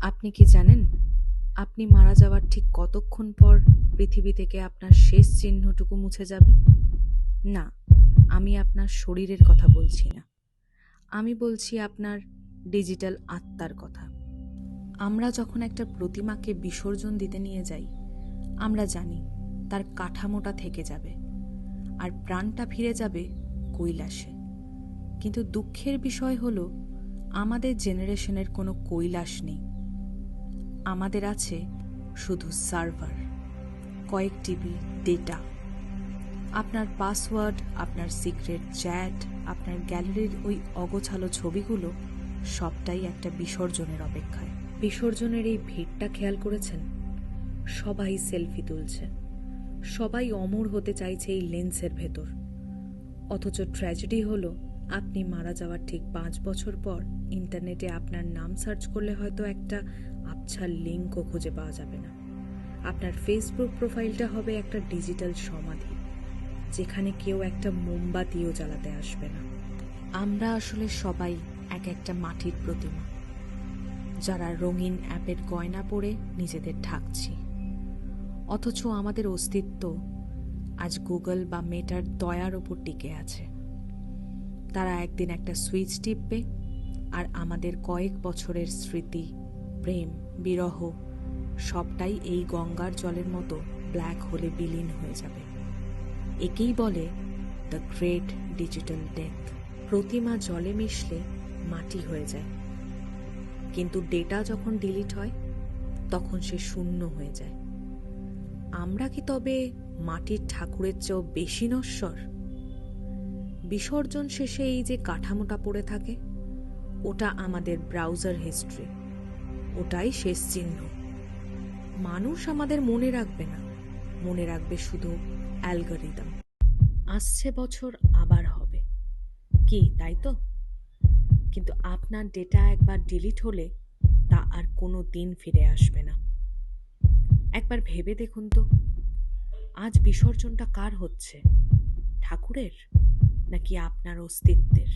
আপনি কি জানেন আপনি মারা যাওয়ার ঠিক কতক্ষণ পর পৃথিবী থেকে আপনার শেষ চিহ্নটুকু মুছে যাবে? না, আমি আপনার শরীরের কথা বলছি না। আমি বলছি আপনার ডিজিটাল আত্মার কথা। আমরা যখন একটা প্রতিমাকে বিসর্জন দিতে নিয়ে যাই, আমরা জানি তার কাঠামোটা থেকে যাবে আর প্রাণটা ফিরে যাবে কৈলাসে। কিন্তু দুঃখের বিষয় হলো আমাদের জেনারেশনের কোনো কৈলাস নেই। আমাদের আছে শুধু সার্ভার, কয়েক টিবি ডেটা। আপনার পাসওয়ার্ড, আপনার সিক্রেট চ্যাট, আপনার গ্যালারির ওই অগোছালো ছবিগুলো সবটাই একটা বিসর্জনের অপেক্ষায়। বিসর্জনের এই ভিড়টা খেয়াল করেছেন? সবাই সেলফি তুলছে, সবাই অমর হতে চাইছে এই লেন্সের ভেতর। অথচ ট্র্যাজেডি হলো আপনি মারা যাওয়ার ঠিক 5 বছর পর ইন্টারনেটে আপনার নাম সার্চ করলে হয়তো একটা আবছা লিঙ্কও খুঁজে পাওয়া যাবে না। আপনার ফেসবুক প্রোফাইলটা হবে একটা ডিজিটাল সমাধি, যেখানে কেউ একটা মোমবাতিও জ্বালাতে আসবে না। আমরা আসলে সবাই এক একটা মাটির প্রতিমা, যারা রঙিন অ্যাপের গয়না পরে নিজেদের ঢাকছি। অথচ আমাদের অস্তিত্ব আজ গুগল বা মেটার দয়ার ওপর টিকে আছে। তারা একদিন একটা সুইচ টিপবে আর আমাদের কয়েক বছরের স্মৃতি, প্রেম, বিরহ সবটাই এই গঙ্গার জলের মতো ব্ল্যাক হোলে বিলীন হয়ে যাবে। একেই বলে দ্য গ্রেট ডিজিটাল ডেথ। প্রতিমা জলে মিশলে মাটি হয়ে যায়, কিন্তু ডেটা যখন ডিলিট হয় তখন সে শূন্য হয়ে যায়। আমরা কি তবে মাটির ঠাকুরের চেয়েও বেশি নশ্বর? বিসর্জন শেষে এই যে কাঠামোটা পড়ে থাকে, ওটা আমাদের ব্রাউজার হিস্ট্রি, ওটাই শেষ চিহ্ন। মানুষ আমাদের মনে রাখবে না, মনে রাখবে শুধু অ্যালগরিদম। আসছে বছর আবার হবে কি, তাই তো? কিন্তু আপনার ডেটা একবার ডিলিট হলে তা আর কোনো দিন ফিরে আসবে না। একবার ভেবে দেখুন তো, আজ বিসর্জনটা কার হচ্ছে? ঠাকুরের নাকি আপনার অস্তিত্বের?